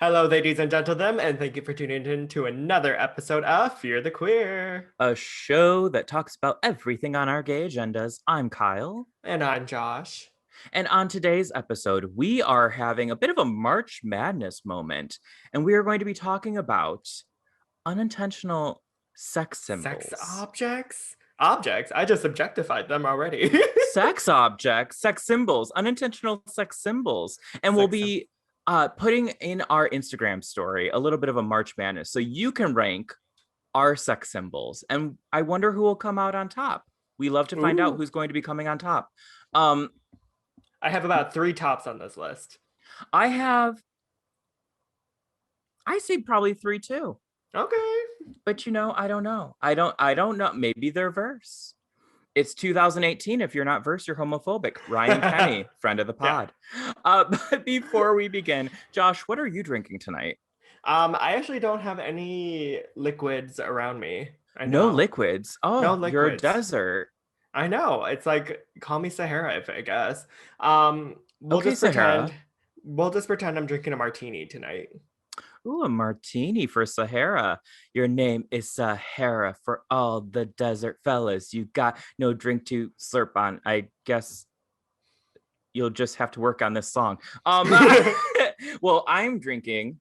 Hello, ladies and gentlemen, and thank you for tuning in to another episode of Fear the Queer. A show that talks about everything on our gay agendas. I'm Kyle. And I'm Josh. And on today's episode, we are having a bit of a March Madness moment. And we are going to be talking about unintentional sex Sex symbols. objects? Objects? I just objectified them already. Sex objects, sex symbols, unintentional sex symbols. And we'll Sex. be putting in our Instagram story a little bit of a March Madness. So you can rank our sex symbols. And I wonder who will come out on top. We love to find out Ooh. who's going to be coming on top. Um, I have about three tops on this list. I have, I say probably three too. Okay. But I don't know. I don't know. Maybe they're verse. It's 2018. If you're not verse, you're homophobic. Ryan Kenny, friend of the Yeah. pod. But before we begin, Josh, what are you drinking tonight? I actually don't have any liquids around me. I No know. liquids. No Oh, you're a liquids. desert. I know. It's like call me Sahara, if I guess. We'll Okay, just pretend. Sahara. We'll just pretend I'm drinking a martini tonight. Ooh, a martini for Sahara. Your name is Sahara for all the desert fellas. You got no drink to slurp on. I guess you'll just have to work on this song. Well, I'm drinking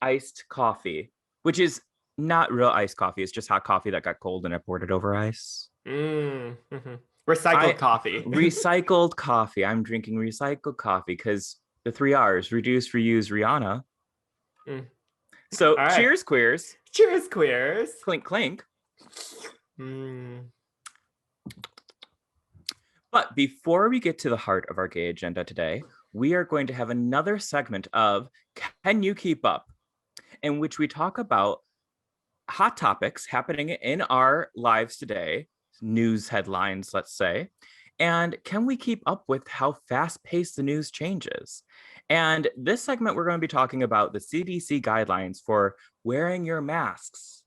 iced coffee, which is not real iced coffee. It's just hot coffee that got cold and I poured it over ice. Mm-hmm. Recycled coffee. Recycled coffee. I'm drinking recycled coffee because the 3 R's: reduce, reuse, Rihanna. Mm. So All right. cheers, queers. Cheers, queers. Clink, clink. Mm. But before we get to the heart of our gay agenda today, we are going to have another segment of Can You Keep Up? In which we talk about hot topics happening in our lives today, news headlines, let's say, and can we keep up with how fast-paced the news changes? And this segment, we're going to be talking about the CDC guidelines for wearing your masks.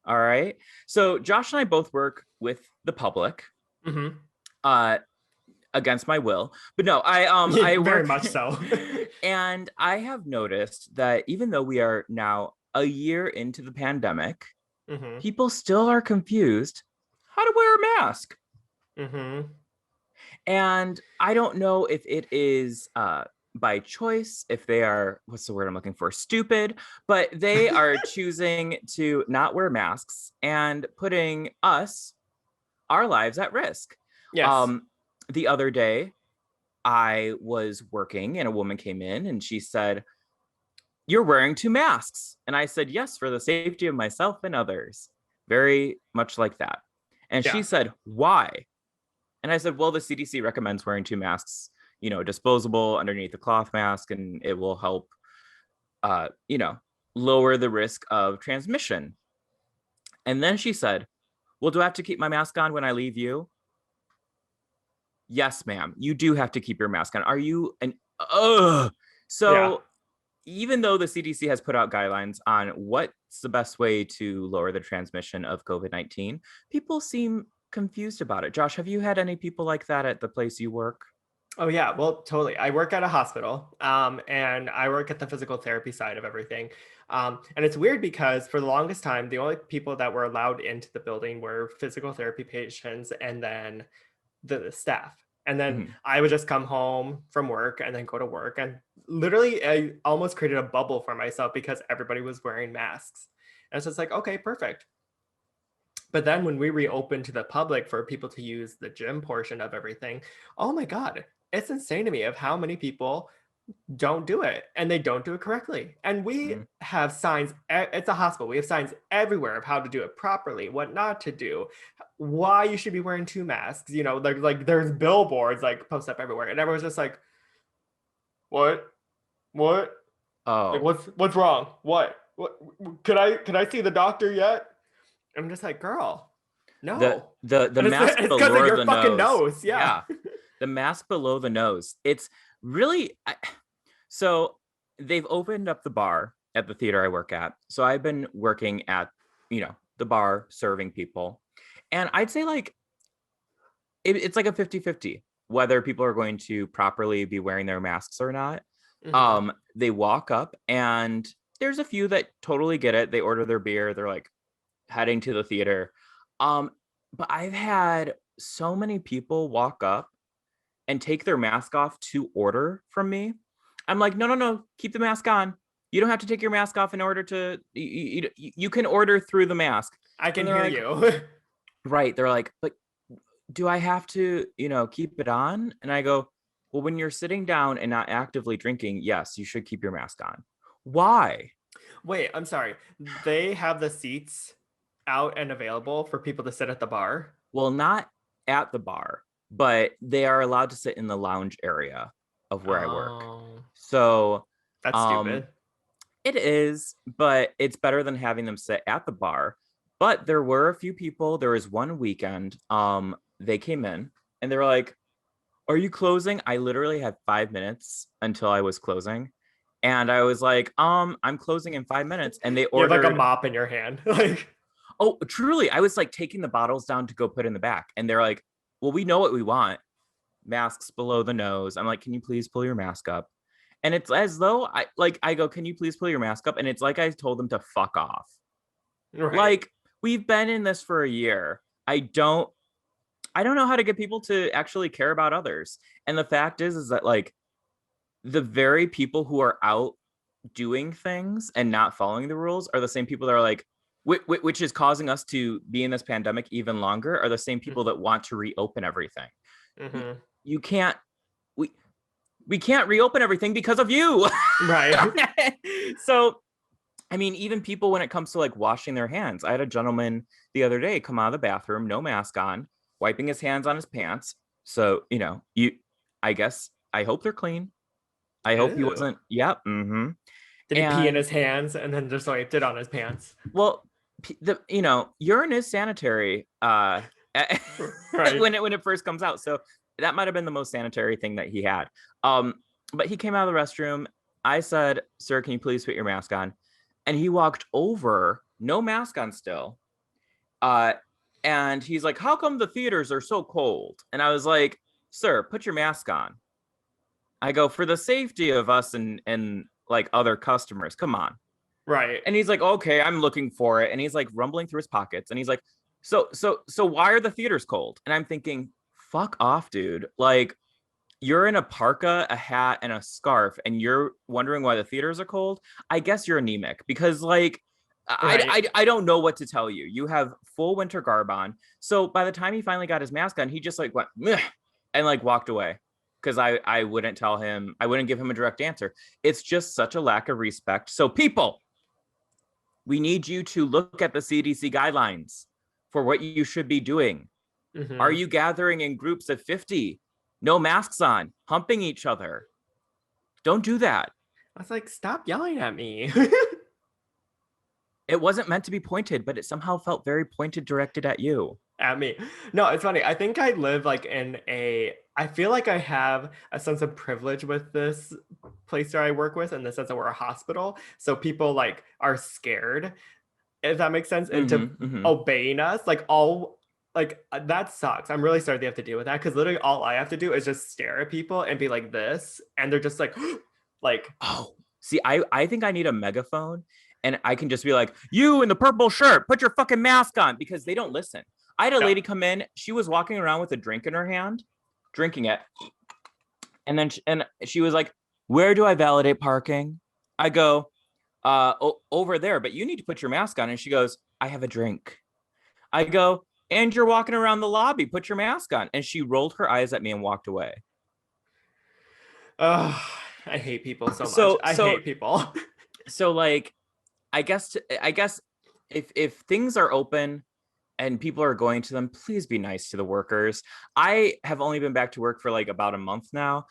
All right. So Josh and I both work with the public. Mm-hmm. Against my will, but no, I Very work much so. and I have noticed that even though we are now a year into the pandemic, Mm-hmm. people still are confused how to wear a mask. Mm-hmm. And I don't know if it is by choice, if they are, what's the word I'm looking for, stupid, but they are choosing to not wear masks and putting our lives at risk. Yes. The other day, I was working and a woman came in and she said, "You're wearing two masks." And I said, "Yes, for the safety of myself and others." Very much like that. And she Yeah. said, "Why?" And I said, "Well, the CDC recommends wearing two masks, disposable underneath the cloth mask, and it will help, uh, you know, lower the risk of transmission." And then she said, "Well, do I have to keep my mask on when I leave you?" Yes, ma'am. You do have to keep your mask on. Are you an Yeah. So even though the CDC has put out guidelines on what's the best way to lower the transmission of COVID-19, people seem confused about it. Josh, have you had any people like that at the place you work? Oh yeah, well, totally. I work at a hospital, and I work at the physical therapy side of everything. And it's weird because for the longest time, the only people that were allowed into the building were physical therapy patients and then the staff. And then Mhm. I would just come home from work and then go to work. And literally, I almost created a bubble for myself because everybody was wearing masks. And so it's like, okay, perfect. But then when we reopened to the public for people to use the gym portion of everything, oh my God, it's insane to me of how many people don't do it and they don't do it correctly. And we Mhm. have signs, it's a hospital. We have signs everywhere of how to do it properly, what not to do, why you should be wearing two masks. There's billboards like post up everywhere. And everyone's just like, what? What? Like Oh, what's wrong? What could I see the doctor yet? I'm just like, girl, the no. the And it's mask it's because of below your the fucking nose. nose. Yeah. Yeah, the mask below the nose. It's really so they've opened up the bar at the theater I work at. So I've been working at, the bar serving people. And I'd say like it's like a 50-50 whether people are going to properly be wearing their masks or not. Mhm. They walk up, and there's a few that totally get it. They order their beer. They're like heading to the theater. Um, but I've had so many people walk up and take their mask off to order from me. I'm like, no, no, no, keep the mask on. You don't have to take your mask off in order to, you can order through the mask. I And can they're hear like, you. right. They're like, but do I have to, keep it on? And I go, well, when you're sitting down and not actively drinking, yes, you should keep your mask on. Why? Wait, I'm sorry. They have the seats out and available for people to sit at the bar? Well, not at the bar, but they are allowed to sit in the lounge area of where I work. Oh, So, that's um, stupid. it is, but it's better than having them sit at the bar. But there were a few people. There was one weekend, they came in and they were like, "Are you closing?" I literally had 5 minutes until I was closing. And I was like, I'm closing in 5 minutes. And they You have like a ordered, mop in your hand. Like, oh, truly, I was like taking the bottles down to go put in the back. And they're like, well, we know what we want. Masks below the nose. I'm like, can you please pull your mask up? And it's as though I go, can you please pull your mask up? And it's like I told them to fuck off. right. Like, we've been in this for a year. I don't know how to get people to actually care about others. And the fact is that like the very people who are out doing things and not following the rules are the same people that are like, which is causing us to be in this pandemic even longer, are the same people that want to reopen everything. Mm-hmm. You can't, we, we can't reopen everything because of you. Right. So, I mean, even people when it comes to like washing their hands, I had a gentleman the other day come out of the bathroom, no mask on, wiping his hands on his pants. So, I guess, I hope they're clean. I hope he Ew. wasn't, yep. Did he pee in And his hands and then just wiped it on his pants? well, urine is sanitary Right. when it first comes out. So that might have been the most sanitary thing that he had. Um, but he came out of the restroom. I said, "Sir, can you please put your mask on?" And he walked over, no mask on still. Uh, and he's like, "How come the theaters are so cold?" And I was like, "Sir, put your mask on." I go, "For the safety of us and like other customers, come on." Right. And he's like, "Okay, I'm looking for it." And he's like rumbling through his pockets and he's like, so why are the theaters cold?" And I'm thinking, fuck off, dude. Like, you're in a parka, a hat, and a scarf, and you're wondering why the theaters are cold. I guess you're anemic because like Right. I don't know what to tell you. You have full winter garb on. So by the time he finally got his mask on, he just like went "Meh," and like walked away. Because I wouldn't tell him, I wouldn't give him a direct answer. It's just such a lack of respect. So people, we need you to look at the CDC guidelines for what you should be doing. Are Mm-hmm. you gathering in groups of 50? No masks on, humping each other. Don't do that. I was like, stop yelling at me. It wasn't meant to be pointed, but it somehow felt very pointed, directed at you. At me. No, it's funny. I think I live like I feel like I have a sense of privilege with this place that I work with in the sense that we're a hospital. So people like are scared, if that makes sense, into Mm-hmm, mm-hmm. obeying us. Like all like that sucks. I'm really sorry they have to deal with that because literally all I have to do is just stare at people and be like this, and they're just like, like, Oh, see, I think I need a megaphone and I can just be like, you in the purple shirt, put your fucking mask on because they don't listen. I had a no, lady come in. She was walking around with a drink in her hand, drinking it. And she was like, where do I validate parking? I go, over there, but you need to put your mask on. And she goes, I have a drink. I go, and you're walking around the lobby, put your mask on. And she rolled her eyes at me and walked away. oh, I hate people so much. So, I so, hate people. so like, I guess if things are open and people are going to them, please be nice to the workers. I have only been back to work for like about a month now.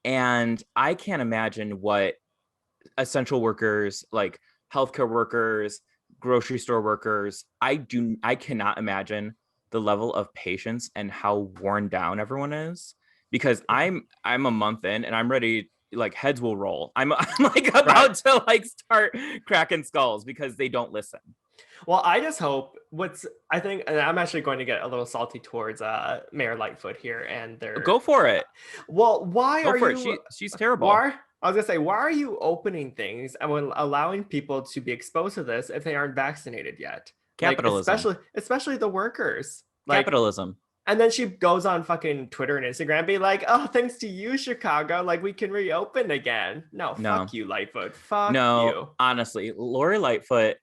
And I can't imagine what essential workers, like healthcare workers, grocery store workers, I cannot imagine the level of patience and how worn down everyone is because I'm a month in and I'm ready, like heads will roll. I'm like Right. about to like start cracking skulls because they don't listen. Well, I just hope I think, and I'm actually going to get a little salty towards Mayor Lightfoot here and their Go for it. well, why Go are for it. you She's terrible. why I was gonna say, why are you opening things and allowing people to be exposed to this if they aren't vaccinated yet? Like, Capitalism. especially the workers. Like, Capitalism. and then she goes on fucking Twitter and Instagram, be like, "Oh, thanks to you, Chicago, like we can reopen again." No, No. fuck you, Lightfoot. Fuck No, you. honestly, Lori Lightfoot,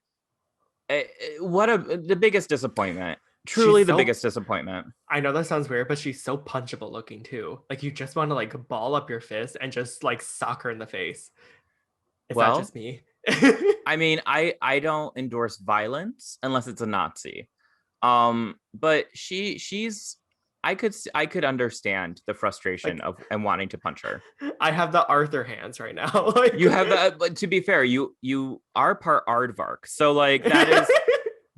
the biggest disappointment. Truly She's the so. biggest disappointment. I know that sounds weird, but she's so punchable looking too. Like you just want to like ball up your fist and just like sock her in the face. Is that Well, just me? I mean, I don't endorse violence unless it's a Nazi. But she's I could understand the frustration Like of and wanting to punch her. I have the Arthur hands right now. Like You have that, but to be fair, you are part aardvark, so like that is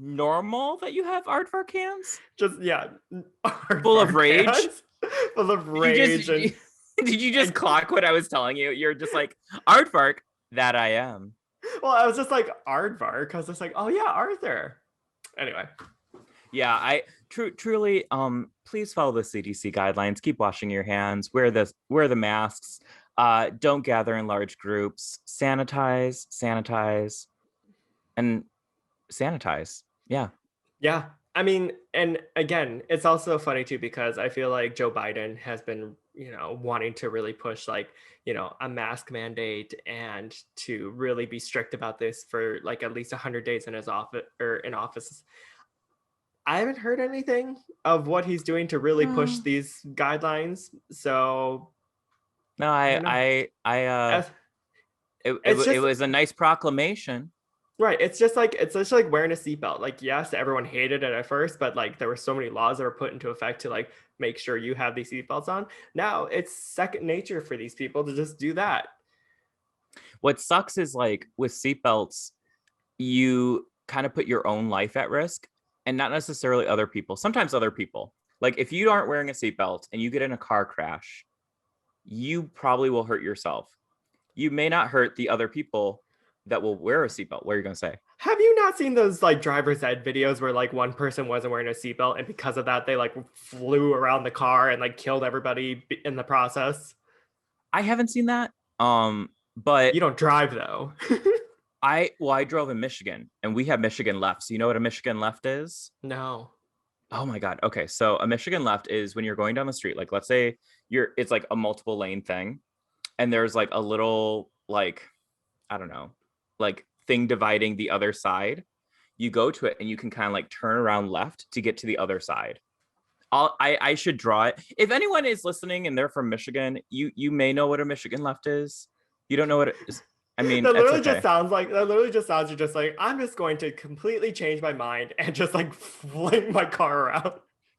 normal that you have aardvark hands just yeah, full of Aardvark rage. hands. Full of Did you rage just and did you just and clock what I was telling you? You're just like aardvark. That I am. well, I was just like Aardvark. I was just like, oh yeah, Arthur. Anyway, Yeah, I truly please follow the CDC guidelines. Keep washing your hands. Wear the masks. Don't gather in large groups. Sanitize, and sanitize. Yeah. yeah. I mean, and again, it's also funny too because I feel like Joe Biden has been, wanting to really push like, a mask mandate and to really be strict about this for like at least 100 days in his office or in office. I haven't heard anything of what he's doing to really push these guidelines. So No, I don't know. As- It's it just was a nice proclamation. right. It's just like wearing a seatbelt. Like, yes, everyone hated it at first, but like there were so many laws that were put into effect to like make sure you have these seatbelts on. Now it's second nature for these people to just do that. What sucks is like with seatbelts, you kind of put your own life at risk and not necessarily other people. Sometimes other people. Like if you aren't wearing a seatbelt and you get in a car crash, you probably will hurt yourself. You may not hurt the other people that will wear a seatbelt. What are you going to say? Have you not seen those like driver's ed videos where like one person wasn't wearing a seatbelt and because of that they like flew around the car and like killed everybody in the process? I haven't seen that. But You don't drive though. I drove in Michigan and we have Michigan left. So you know what a Michigan left is? No. Oh my God. Okay. So a Michigan left is when you're going down the street, like let's say it's like a multiple lane thing. And there's like a little, like, I don't know, like thing dividing the other side. You go to it and you can kind of like turn around left to get to the other side. I should draw it. If anyone is listening and they're from Michigan, you may know what a Michigan left is. You don't know what it is. I mean, That that's literally okay. just sounds like that literally just sounds you're just like, I'm just going to completely change my mind and just like fling my car around.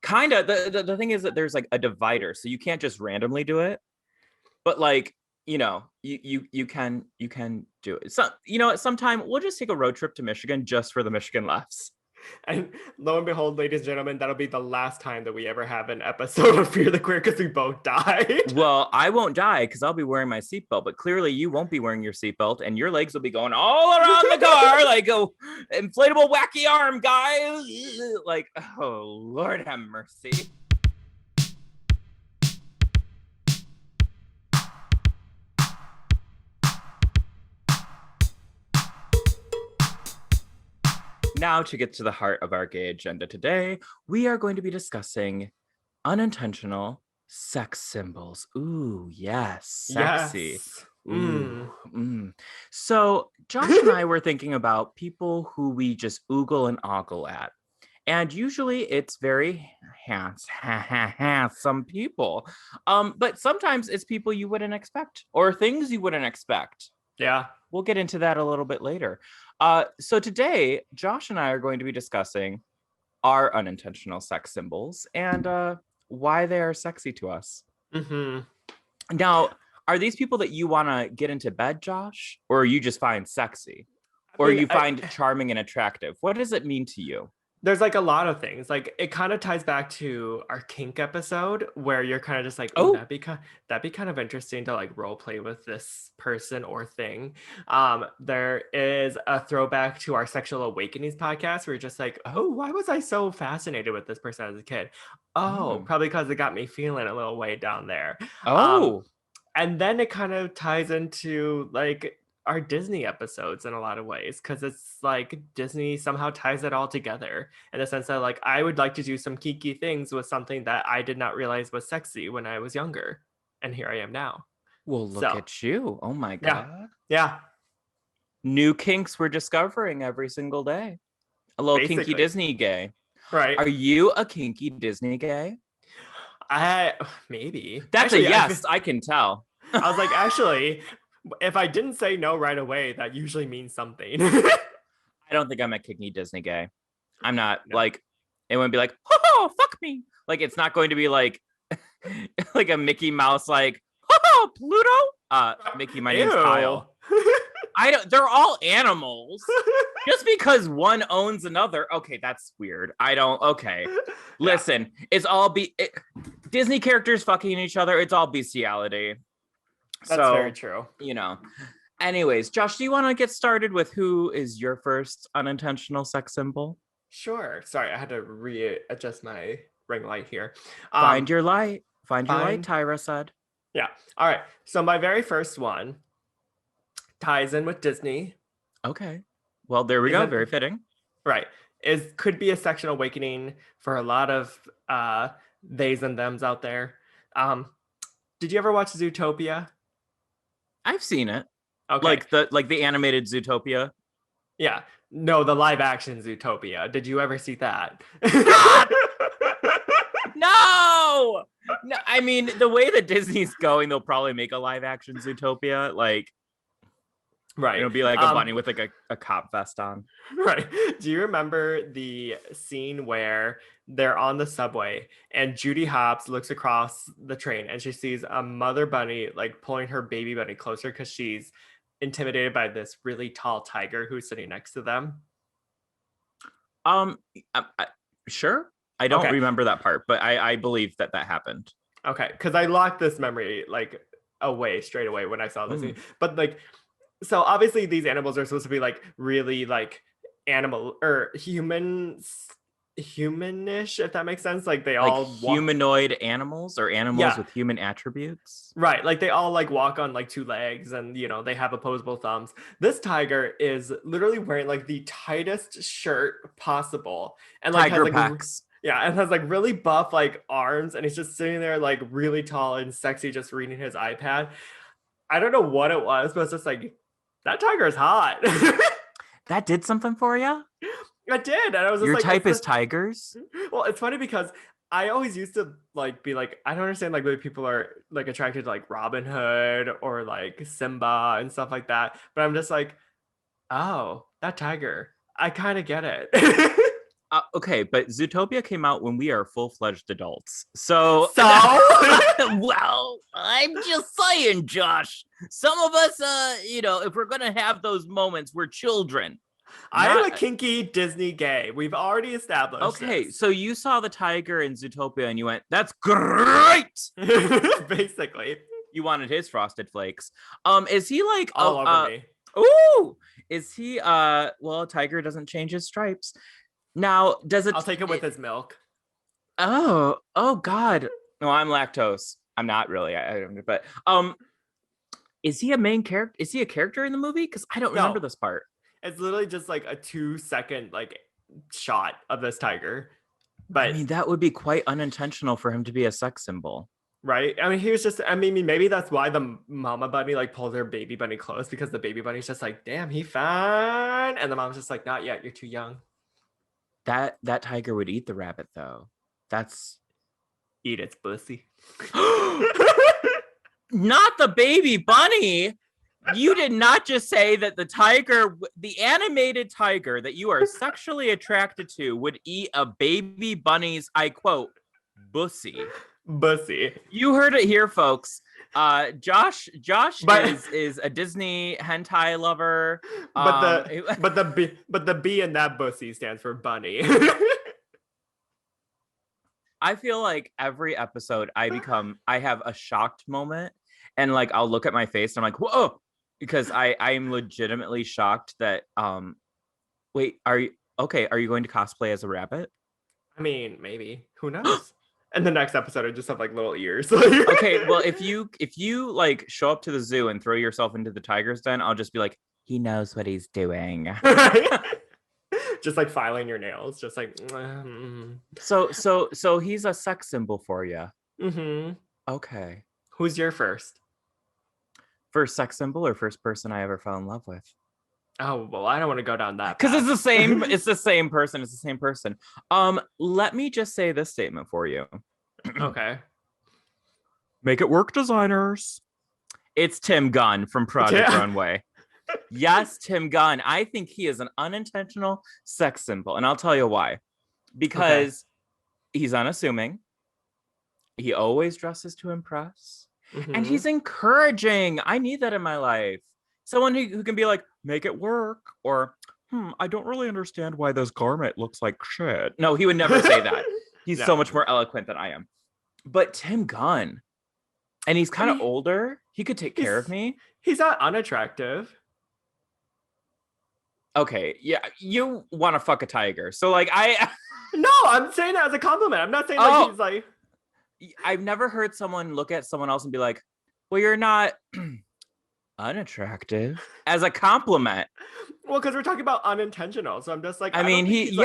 Kind of. The thing is that there's like a divider, so you can't just randomly do it. But like, you can do it. So sometime we'll just take a road trip to Michigan just for the Michigan laughs. And lo and behold, ladies and gentlemen, that'll be the last time that we ever have an episode of Fear the Queer because we both died. Well, I won't die because I'll be wearing my seatbelt, but clearly you won't be wearing your seatbelt, and your legs will be going all around the car like a inflatable wacky arm, guys. Like, oh Lord have mercy. Now, to get to the heart of our gay agenda today, we are going to be discussing unintentional sex symbols. Ooh, yes, sexy. Yes. Ooh, So, Josh and I were thinking about people who we just oogle and ogle at. And usually it's very handsome people. But sometimes it's people you wouldn't expect or things you wouldn't expect. Yeah. We'll get into that a little bit later. So today, Josh and I are going to be discussing our unintentional sex symbols and why they are sexy to us. Now, are these people that you want to get into bed, Josh? Or you just find sexy? Or you find charming and attractive? What does it mean to you? There's like a lot of things. Like it kind of ties back to our kink episode where you're kind of just like, oh, that'd be kind of interesting to like role play with this person or thing. There is a throwback to our sexual awakenings podcast where you're just like, oh, why was I so fascinated with this person as a kid? Oh, probably because it got me feeling a little way down there. And then it kind of ties into like our Disney episodes in a lot of ways, because it's like Disney somehow ties it all together in the sense that like I would like to do some kinky things with something that I did not realize was sexy when I was younger, and here I am now. Well, look So at you. Oh my yeah, God. yeah, New kinks we're discovering every single day. A little kinky basically, Disney gay. right. Are you a kinky Disney gay? I maybe That's a actually yes, I can tell. I was like, actually, if I didn't say no right away, that usually means something. I don't think I'm a kinky Disney gay. I'm not No. like, it wouldn't be like, oh, fuck me. Like, it's not going to be like, like a Mickey Mouse, like, oh, Pluto. Mickey, my name's Ew. Kyle. I don't, they're all animals. Just because one owns another. Okay, that's weird. I don't, okay. Yeah, Listen, it's all Disney characters fucking each other. It's all bestiality. that's very So, true. you know. Anyways, Josh, do you want to get started with who is your first unintentional sex symbol? Sure. Sorry, I had to readjust my ring light here. Find your light. Find your light, Fine. Tyra said. Yeah. All right. So my very first one ties in with Disney. Okay. Well, there we go. Isn't Very fitting. right. Is could be a sexual awakening for a lot of theys and thems out there. Um, did you ever watch Zootopia? I've seen it. Okay. Like the animated Zootopia. Yeah. No, the live action Zootopia. Did you ever see that? Ah! No! No, I mean, the way that Disney's going, they'll probably make a live action Zootopia. Like, Right. it'll be like a bunny with like a cop vest on. Right. Do you remember the scene where they're on the subway and Judy Hopps looks across the train and she sees a mother bunny like pulling her baby bunny closer because she's intimidated by this really tall tiger who's sitting next to them? Um, sure. I don't Okay. remember that part, but I believe that happened. Okay. Because I locked this memory like away straight away when I saw this scene. But like, so obviously these animals are supposed to be like really like animal or humanish, if that makes sense. Like they Like all walk. humanoid animals or animals Yeah, with human attributes. right. Like they all like walk on like two legs and they have opposable thumbs. This tiger is literally wearing like the tightest shirt possible and like has Tiger like pecs. yeah, and has like really buff like arms and he's just sitting there like really tall and sexy just reading his iPad. I don't know what it was, but it's just like that tiger is hot. That did something for you? I did, and I was just Your like, type is tigers? well, it's funny because I always used to like be like, I don't understand like why people are like attracted to like Robin Hood or like Simba and stuff like that. But I'm just like, oh, that tiger. I kind of get it. Okay, but Zootopia came out when we are full-fledged adults. So, So well, I'm just saying, Josh. Some of us, if we're gonna have those moments, we're children. I am a kinky Disney gay. We've already established. Okay, this. so you saw the tiger in Zootopia and you went, "That's great." Basically, You wanted his frosted flakes. Is he like all over me? Ooh, is he well, a tiger doesn't change his stripes. Now, does it I'll take it with his milk. Oh God. No, I'm lactose. I'm not really. I don't, but is he a main character? Is he a character in the movie? Because I don't remember this part. It's literally just like a 2-second like shot of this tiger. But I mean, that would be quite unintentional for him to be a sex symbol. Right. I mean, he was just, I mean, maybe that's why the mama bunny like pulls her baby bunny close because the baby bunny's just like, damn, he fine. And the mom's just like, not yet, you're too young. That tiger would eat the rabbit though. That's Eat its pussy. not the baby bunny. You did not just say that the animated tiger that you are sexually attracted to would eat a baby bunny's, I quote, bussy. Bussy. You heard it here, folks. Josh is a Disney hentai lover. But the B in that bussy stands for bunny. I feel like every episode I have a shocked moment and like I'll look at my face and I'm like, whoa, because I am legitimately shocked that wait, are you going to cosplay as a rabbit? I mean, maybe. Who knows? And the next episode, I just have like little ears. Okay, well, if you like show up to the zoo and throw yourself into the tiger's den, I'll just be like, he knows what he's doing. Just like filing your nails, just like. So he's a sex symbol for you. Mm-hmm. Okay. Who's your first? First sex symbol or first person I ever fell in love with? Oh, well, I don't want to go down that Because path. it's the same. It's the same person. It's the same person. Let me just say this statement for you. Okay. Make it work, designers. It's Tim Gunn from Project Runway. Yes, Tim Gunn. I think he is an unintentional sex symbol. And I'll tell you why. Because he's unassuming. He always dresses to impress. Mm-hmm. And he's encouraging. I need that in my life. Someone who can be like, make it work. Or, I don't really understand why this garment looks like shit. No, he would never say that. He's so much more eloquent than I am. But Tim Gunn, and he's kind of older. He could take care of me. He's not unattractive. Okay, yeah, you want to fuck a tiger. So like No, I'm saying that as a compliment. I'm not saying like he's like. I've never heard someone look at someone else and be like, well, you're not unattractive as a compliment. Well, because we're talking about unintentional. So I'm just like, I mean, he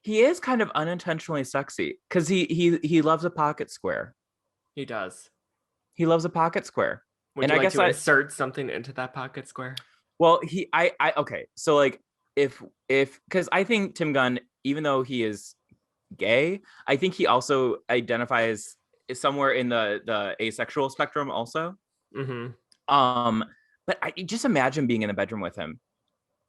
is kind of unintentionally sexy because he loves a pocket square. He does. He loves a pocket square. Would you like to insert something into that pocket square? Well, okay. So like if because I think Tim Gunn, even though he is gay, I think he also identifies somewhere in the asexual spectrum also. Mm-hmm. But I just imagine being in the bedroom with him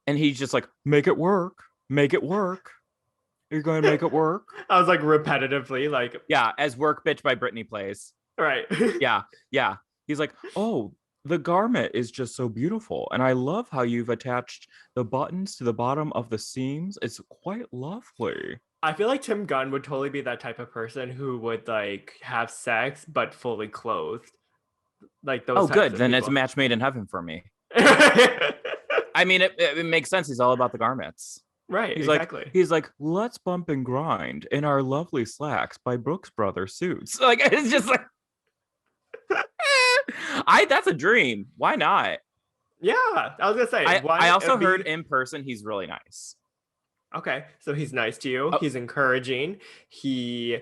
and he's just like, make it work. You're going to make it work. I was like repetitively like, yeah, as Work Bitch by Britney plays. Right. Yeah. He's like, oh, the garment is just so beautiful. And I love how you've attached the buttons to the bottom of the seams. It's quite lovely. I feel like Tim Gunn would totally be that type of person who would like have sex, but fully clothed. Like those. Oh, good. Then it's a match made in heaven for me. I mean, it makes sense. He's all about the garments. Right, exactly. He's like, let's bump and grind in our lovely slacks by Brooks Brothers suits. Like, it's just like, that's a dream. Why not? Yeah, I was gonna say. I also heard in person he's really nice. Okay, so he's nice to you. He's encouraging. He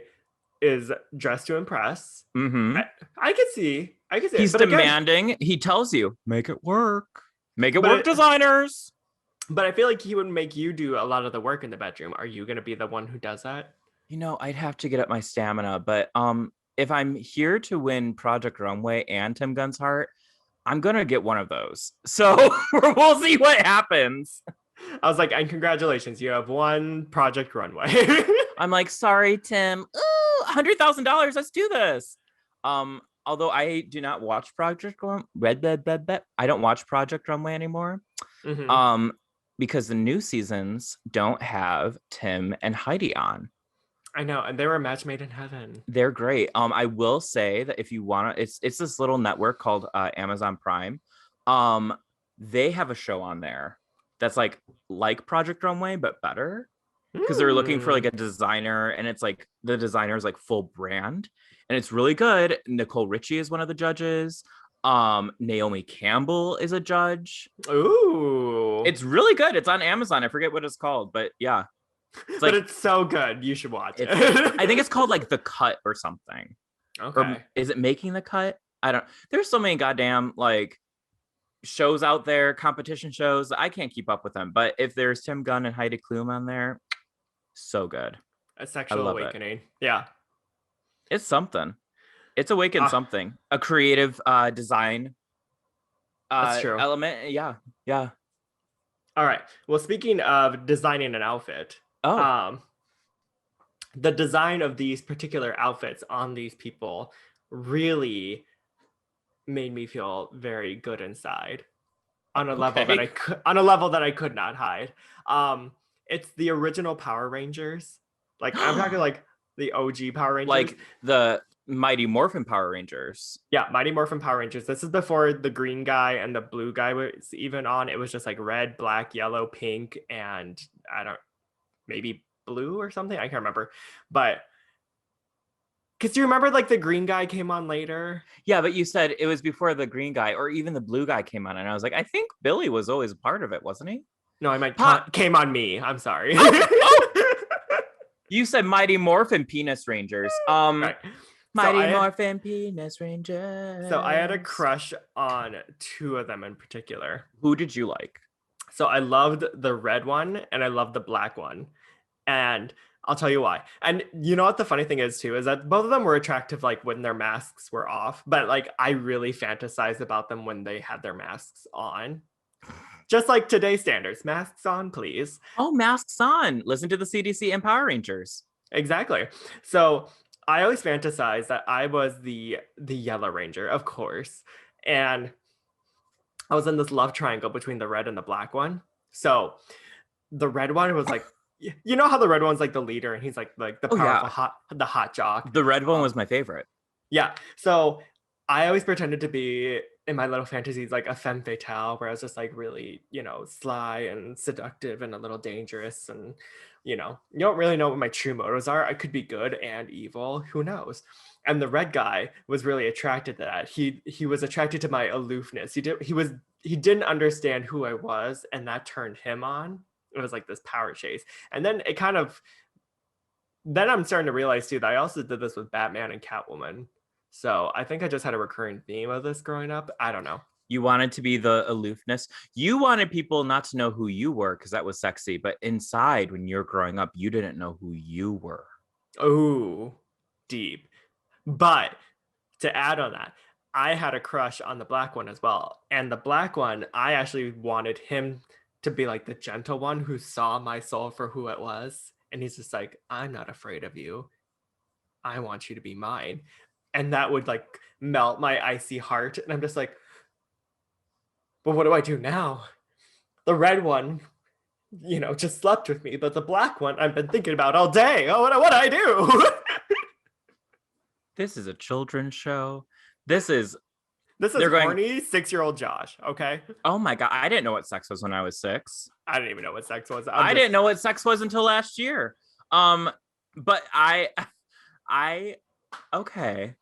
is dressed to impress. Mm-hmm. I could see. He's demanding. Again, he tells you, make it work. Make it work, designers. But I feel like he would make you do a lot of the work in the bedroom. Are you going to be the one who does that? You know, I'd have to get up my stamina. But if I'm here to win Project Runway and Tim Gunn's heart, I'm going to get one of those. So we'll see what happens. I was like, and congratulations, you have won Project Runway. I'm like, sorry, Tim. Ooh, $100,000. Let's do this. Although I do not watch Project Runway. I don't watch Project Runway anymore. Mm-hmm. Because the new seasons don't have Tim and Heidi on. I know, and they were a match made in heaven. They're great. I will say that if you want to, it's this little network called Amazon Prime. They have a show on there that's like Project Runway, but better. Because they're looking for like a designer, and it's like the designer is like full brand, and it's really good. Nicole Richie is one of the judges. Naomi Campbell is a judge. Ooh, it's really good. It's on Amazon. I forget what it's called, but yeah, but it's so good. You should watch it. I think it's called like The Cut or something. Okay, or is it Making the Cut? I don't. There's so many goddamn like shows out there, competition shows. I can't keep up with them. But if there's Tim Gunn and Heidi Klum on there, so good. A sexual awakening. Yeah, it's something. It's awakened something. A creative design that's true. element. Yeah. All right. Well, speaking of designing an outfit, the design of these particular outfits on these people really made me feel very good inside on a level that I could not hide. It's the original Power Rangers. Like I'm talking like the OG Power Rangers. Like the Mighty Morphin Power Rangers. Yeah, Mighty Morphin Power Rangers. This is before the green guy and the blue guy was even on. It was just like red, black, yellow, pink, and maybe blue or something. I can't remember. But Because you remember like the green guy came on later. Yeah, but you said it was before the green guy or even the blue guy came on, and I was like, I think Billy was always a part of it, wasn't he? No, I meant Pot. came on me. I'm sorry. Oh, oh. You said Mighty Morphin Penis Rangers. Right. So Mighty I had Morphin Penis so I had a Rangers. crush on two of them in particular. Who did you like? So I loved the red one and I loved the black one. And I'll tell you why. And you know what the funny thing is too is that both of them were attractive like when their masks were off, but like I really fantasized about them when they had their masks on. Just like today's standards, masks on, please. Oh, Masks On. Listen to the CDC and Power Rangers. Exactly. So I always fantasized that I was the yellow ranger, of course. And I was in this love triangle between the red and the black one. So the red one was like, you know how the red one's like the leader and he's like the Oh, powerful yeah. the hot jock. The red one was my favorite. Yeah. So I always pretended to be in my little fantasies like a femme fatale where I was just like really, sly and seductive and a little dangerous. And, you don't really know what my true motives are. I could be good and evil. Who knows? And the red guy was really attracted to that. He was attracted to my aloofness. He didn't understand who I was, and that turned him on. It was like this power chase. And then then I'm starting to realize too that I also did this with Batman and Catwoman. So I think I just had a recurring theme of this growing up. I don't know. You wanted to be the aloofness. You wanted people not to know who you were because that was sexy. But inside, when you're growing up, you didn't know who you were. Oh, deep. But to add on that, I had a crush on the black one as well. And the black one, I actually wanted him to be like the gentle one who saw my soul for who it was. And he's just like, I'm not afraid of you. I want you to be mine. And that would like melt my icy heart. And I'm just like, but what do I do now? The red one, just slept with me, but the black one I've been thinking about all day. Oh, what do I do? This is a children's show. This is horny 6-year-old Josh. Okay. Oh my God. I didn't know what sex was when I was 6. I didn't even know what sex was. I didn't know what sex was until last year. But okay.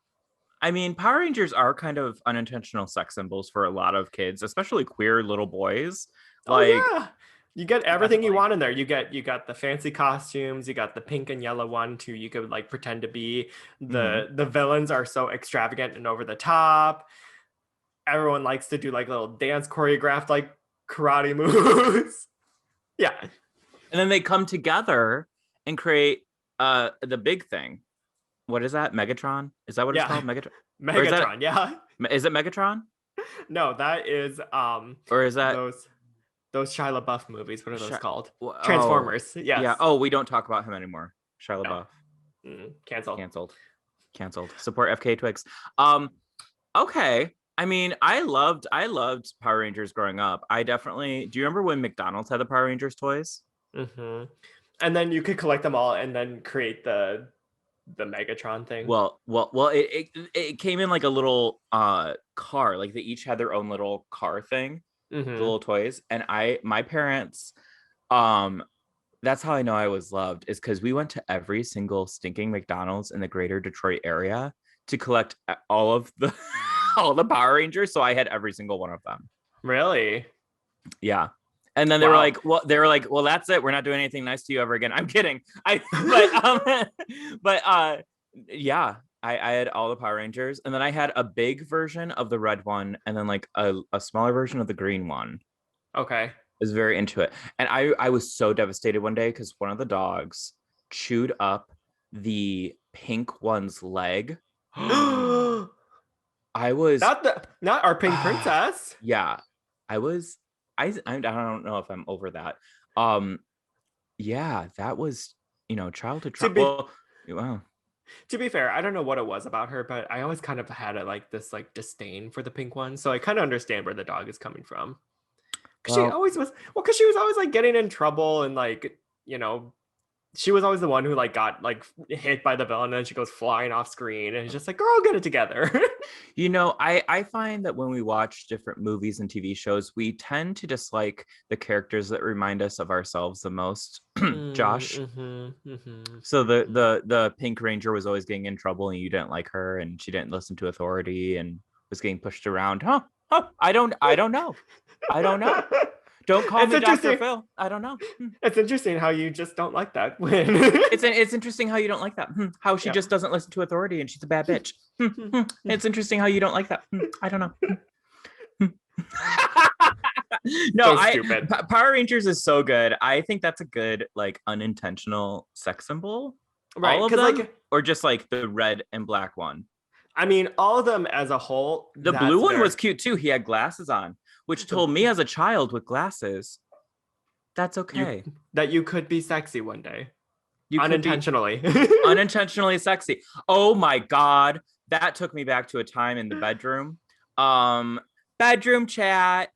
I mean, Power Rangers are kind of unintentional sex symbols for a lot of kids, especially queer little boys. Like, yeah. You get everything you definitely. want in there. You got the fancy costumes, you got the pink and yellow one too. You could like pretend to be. The villains are so extravagant and over the top. Everyone likes to do like little dance choreographed like karate moves. Yeah. And then they come together and create the big thing. What is that? Megatron? Is that what it's called? Megatron? Megatron, yeah. Is it Megatron? No, that is or is that those Shia LaBeouf movies? What are those called? Oh, Transformers. Yes. Yeah. Oh, we don't talk about him anymore. Shia LaBeouf. Canceled. Support FK Twigs. Okay. I mean, I loved Power Rangers growing up. I definitely. Do you remember when McDonald's had the Power Rangers toys? Mm-hmm. And then you could collect them all and then create the Megatron thing. Well, it came in like a little car. Like they each had their own little car thing, the little toys. And my parents, that's how I know I was loved, is because we went to every single stinking McDonald's in the greater Detroit area to collect all of the all the Power Rangers. So I had every single one of them. Really? Yeah. And then they were like, well, that's it. We're not doing anything nice to you ever again. I'm kidding. Yeah, I had all the Power Rangers, and then I had a big version of the red one, and then like a smaller version of the green one. Okay. I was very into it. And I was so devastated one day because one of the dogs chewed up the pink one's leg. I was not our pink princess. Yeah, I was. I don't know if I'm over that. Yeah, that was childhood trauma. Wow. To be fair, I don't know what it was about her, but I always kind of had this disdain for the pink one. So I kind of understand where the dog is coming from. Because she always was. Well, because she was always like getting in trouble and she was always the one who like got like hit by the villain and then she goes flying off screen and it's just like, girl, get it together. You know, I find that when we watch different movies and TV shows, we tend to dislike the characters that remind us of ourselves the most. Josh. So the Pink Ranger was always getting in trouble and you didn't like her and she didn't listen to authority and was getting pushed around. I don't know. Don't call me Dr. Phil. I don't know. It's interesting how you just don't like that when it's interesting how you don't like that. How she just doesn't listen to authority and she's a bad bitch. It's interesting how you don't like that. I don't know. No, stupid. Power Rangers is so good. I think that's a good like unintentional sex symbol. Right, all of them, like, or just like the red and black one. I mean, all of them as a whole. The blue one was cute too. He had glasses on, which told me as a child with glasses, that's okay. That you could be sexy one day. You unintentionally. Unintentionally sexy. Oh my God. That took me back to a time in the bedroom. Bedroom chat.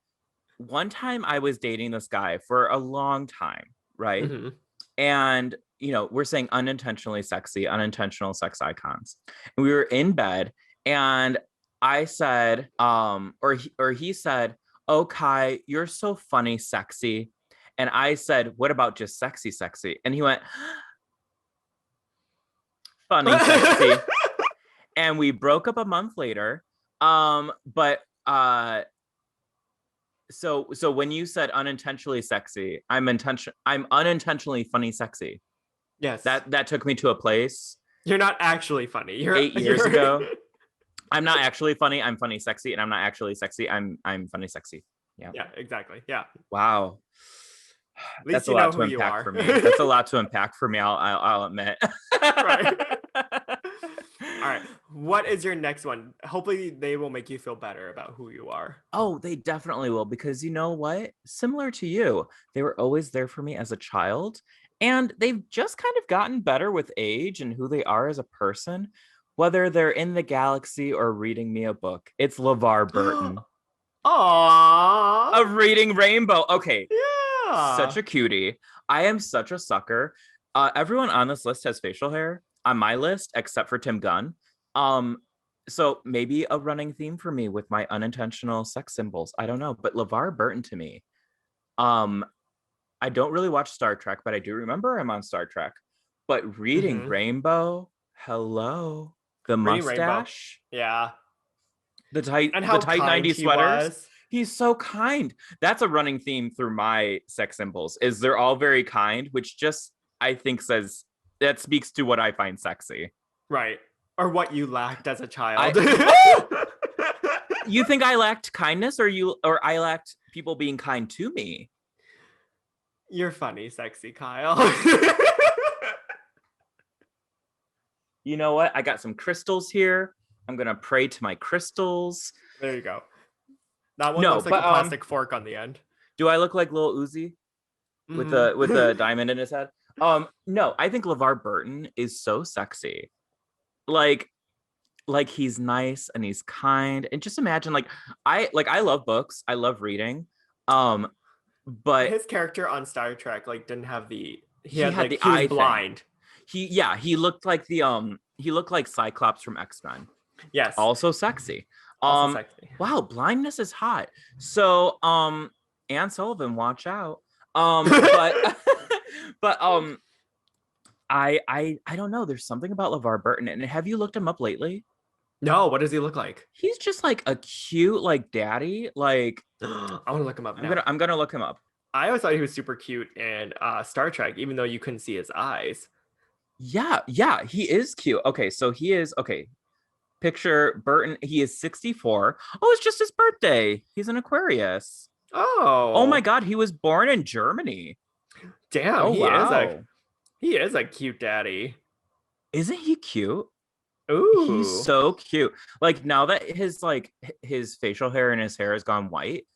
One time I was dating this guy for a long time, right? Mm-hmm. And, you know, we're saying unintentionally sexy, unintentional sex icons. And we were in bed and I said, or he said, oh, Kai, you're so funny, sexy. And I said, what about just sexy, sexy? And he went, funny, sexy. And we broke up a month later. So when you said unintentionally sexy, I'm unintentionally funny, sexy. Yes. That took me to a place. You're not actually funny. You're 8 years ago. I'm not actually funny. I'm funny, sexy, and I'm not actually sexy. I'm funny, sexy. Yeah. Yeah, exactly. Yeah. Wow. That's a lot to unpack for me. That's a lot to unpack for me. I'll admit. Right. All right. What is your next one? Hopefully they will make you feel better about who you are. Oh, they definitely will, because you know what? Similar to you, they were always there for me as a child, and they've just kind of gotten better with age and who they are as a person, whether they're in the galaxy or reading me a book. It's Levar Burton. Aww. Of Reading Rainbow. Okay. Yeah. Such a cutie. I am such a sucker. Everyone on this list has facial hair on my list, except for Tim Gunn. So maybe a running theme for me with my unintentional sex symbols. I don't know, but LeVar Burton to me. I don't really watch Star Trek, but I do remember I'm on Star Trek. But Reading Rainbow, hello, the Reading mustache, Rainbow. Yeah, the tight 90s sweaters. He's so kind. That's a running theme through my sex symbols. Is they're all very kind, which just I think says that speaks to what I find sexy. Right. Or what you lacked as a child. You think I lacked kindness, or I lacked people being kind to me? You're funny, sexy Kyle. You know what? I got some crystals here. I'm gonna pray to my crystals. There you go. That one looks like a plastic fork on the end. Do I look like Lil Uzi with the diamond in his head? No, I think LeVar Burton is so sexy. Like he's nice and he's kind. And just imagine, I love books. I love reading. But his character on Star Trek didn't have he was blind. He looked like he looked like Cyclops from X-Men. Yes. Also sexy. Sexy. Wow, blindness is hot. So Anne Sullivan, watch out. But I don't know. There's something about LeVar Burton. And have you looked him up lately? No, what does he look like? He's just like a cute daddy. I want to look him up now. I'm gonna look him up. I always thought he was super cute in Star Trek, even though you couldn't see his eyes. Yeah, he is cute. Okay, so he is Picture Burton. He is 64. Oh, it's just his birthday. He's an Aquarius. Oh my God, he was born in Germany. Damn, wow. He is a cute daddy. Isn't he cute? Ooh, he's so cute. Now that his facial hair and his hair has gone white,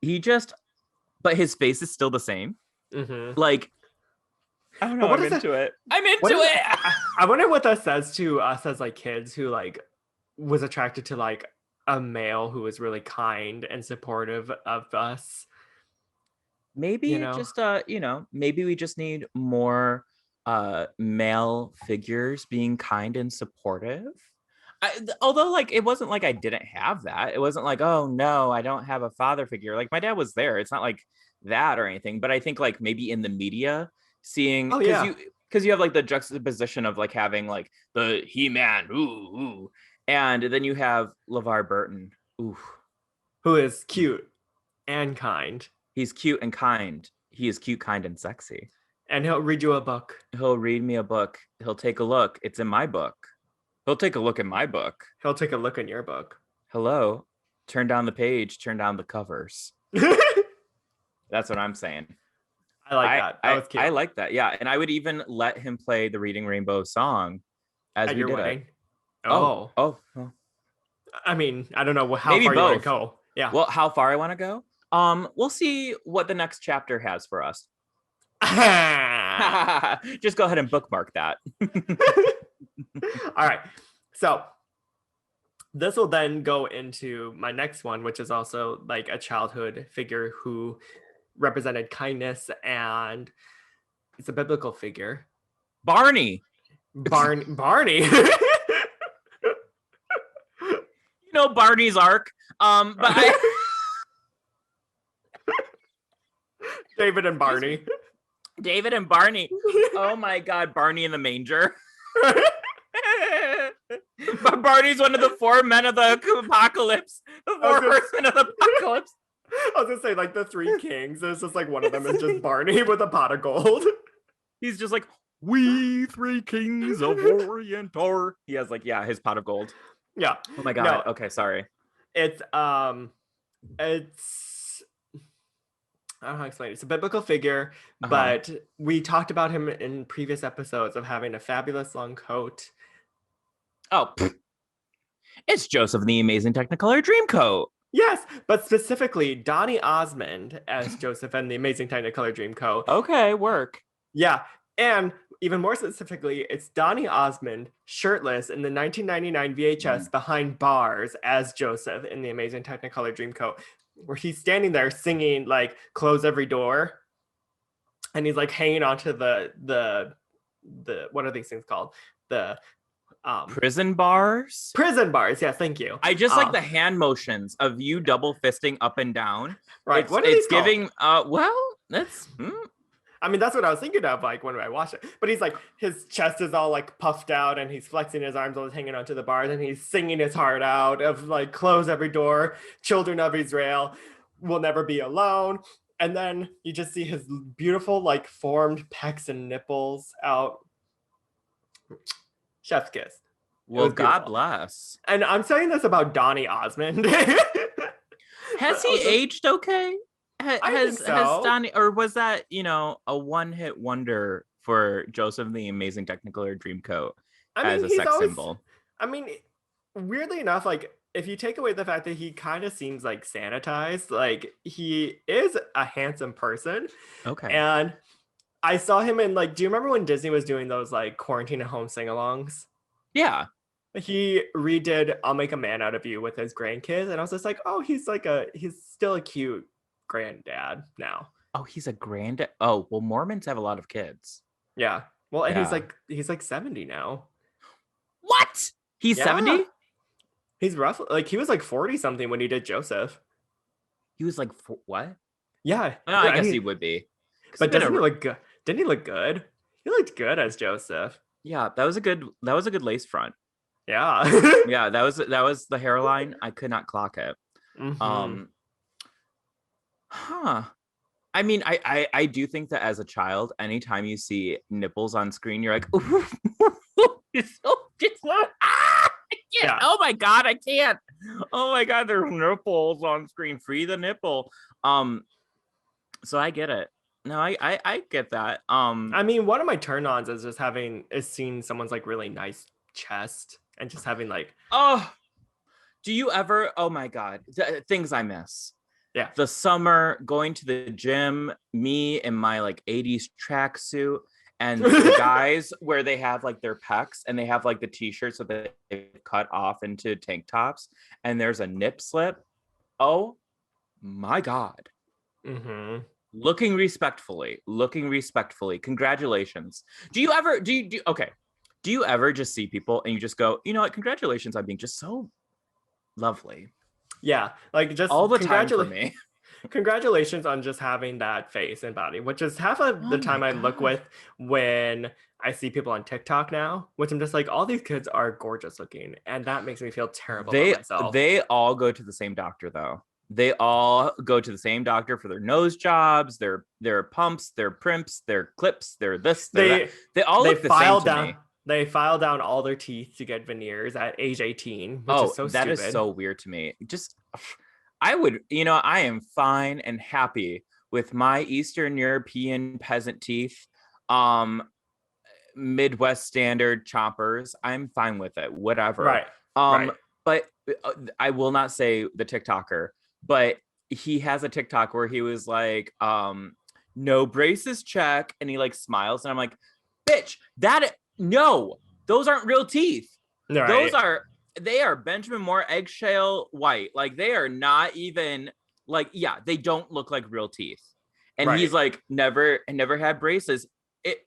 but his face is still the same. Mm-hmm. I don't know. I'm into it. I wonder what that says to us as kids who was attracted to a male who was really kind and supportive of us. Maybe maybe we just need more male figures being kind and supportive. Although like it wasn't like I didn't have that. It wasn't like, oh no, I don't have a father figure. Like my dad was there. It's not like that or anything. But I think like maybe in the media, seeing Oh yeah. because you have like the juxtaposition of like having like the He-Man, ooh, and then you have LeVar Burton, ooh, Who is cute and kind. he's cute and kind. He is cute, kind, and sexy. And he'll read you a book. He'll read me a book. He'll take a look. It's in my book. He'll take a look in my book. He'll take a look in your book. Hello. Turn down the page. Turn down the covers. That's what I'm saying. I like that. That was cute. I like that. Yeah. And I would even let him play the Reading Rainbow song as At we your did wedding. it. Oh. Oh. I mean, I don't know how Maybe far you want both. to go. Yeah. Well, how far I want to go? We'll see what the next chapter has for us. Just go ahead and bookmark that. All right. So this will then go into my next one, which is also like a childhood figure who represented kindness, and it's a biblical figure. Barney. Barney. You know Barney's arc. But David and Barney. David and Barney. Oh my God, Barney in the manger. But Barney's one of the four men of the apocalypse. The four horsemen of the apocalypse. I was gonna say like the three kings. It's just like one of them is just Barney with a pot of gold. He's just like, we three kings of Orient are. He has like, yeah, his pot of gold. Yeah. Oh my God. No. Okay, sorry. It's I don't know how to explain it. It's a biblical figure, but we talked about him in previous episodes of having a fabulous long coat. Oh, it's Joseph in the Amazing Technicolor Dreamcoat. Yes, but specifically Donny Osmond as Joseph in the Amazing Technicolor Dreamcoat. Okay, work. Yeah, and even more specifically, it's Donny Osmond shirtless in the 1999 VHS behind bars as Joseph in the Amazing Technicolor Dreamcoat, where he's standing there singing like "Close Every Door," and he's like hanging onto the what are these things called? The prison bars. Prison bars. Yes, thank you. I just like the hand motions of you double fisting up and down. Right. What are these giving? called? Well, that's. I mean, that's what I was thinking of, like, when I watched it. But he's like, his chest is all, like, puffed out, and he's flexing his arms while he's hanging onto the bars, and he's singing his heart out of, like, close every door, children of Israel will never be alone. And then you just see his beautiful, like, formed pecs and nipples out. Chef's kiss. Well, God bless. And I'm saying this about Donny Osmond. Has he aged okay? Has Donny, or was that, a one-hit wonder for Joseph the Amazing Technicolor Dreamcoat as a sex symbol? I mean, weirdly enough, like, if you take away the fact that he kind of seems like sanitized, like, he is a handsome person. Okay. And I saw him in, like, do you remember when Disney was doing those, like, quarantine at home sing-alongs? Yeah. He redid I'll Make a Man Out of You with his grandkids, and I was just like, oh, he's still a cute granddad now. Oh, he's a granddad. Oh, well, Mormons have a lot of kids. Yeah. Well, and he's like 70 now. What? He's 70? He's roughly like, he was like 40 something when he did Joseph. He was like, what? Yeah. I guess he would be. But doesn't he look good? Didn't he look good? He looked good as Joseph. Yeah, that was a good lace front. Yeah. Yeah, that was the hairline. I could not clock it. Mm-hmm. I mean, I do think that as a child, anytime you see nipples on screen, you're like, ooh, yeah. Oh my God, I can't. Oh my God, there's nipples on screen. Free the nipple. So I get it. No, I get that. I mean, one of my turn-ons is seeing someone's like really nice chest and just having like, do you ever? Oh my God, things I miss. Yeah. The summer, going to the gym, me in my like 80s tracksuit, and the guys where they have like their pecs and they have like the t-shirts that they cut off into tank tops, and there's a nip slip. Oh my God. Mm-hmm. Looking respectfully. Congratulations. Okay. Do you ever just see people and you just go, you know what? Congratulations on being just so lovely. Yeah, like just All the time for me. congratulations on just having that face and body, which is half of Oh the my time I look God. with when I see people on TikTok now, which I'm just like, all these kids are gorgeous looking, and that makes me feel terrible about myself. They all go to the same doctor though. They all go to the same doctor for their nose jobs, their pumps, their primps, their clips, their this, their that. They They all they look the same file to down me. they file down all their teeth to get veneers at age 18, which is Oh, so that is stupid. so weird to me. Just I would, I am fine and happy with my Eastern European peasant teeth. Um, Midwest standard choppers. I'm fine with it. Whatever. Right. Um, Right. but I will not say the TikToker, but he has a TikTok where he was like, no braces check, and he like smiles, and I'm like, bitch, that no, those aren't real teeth. Those Right. are they are Benjamin Moore eggshell white. Like they are not even like, yeah, they don't look like real teeth. And Right. he's like, never had braces. It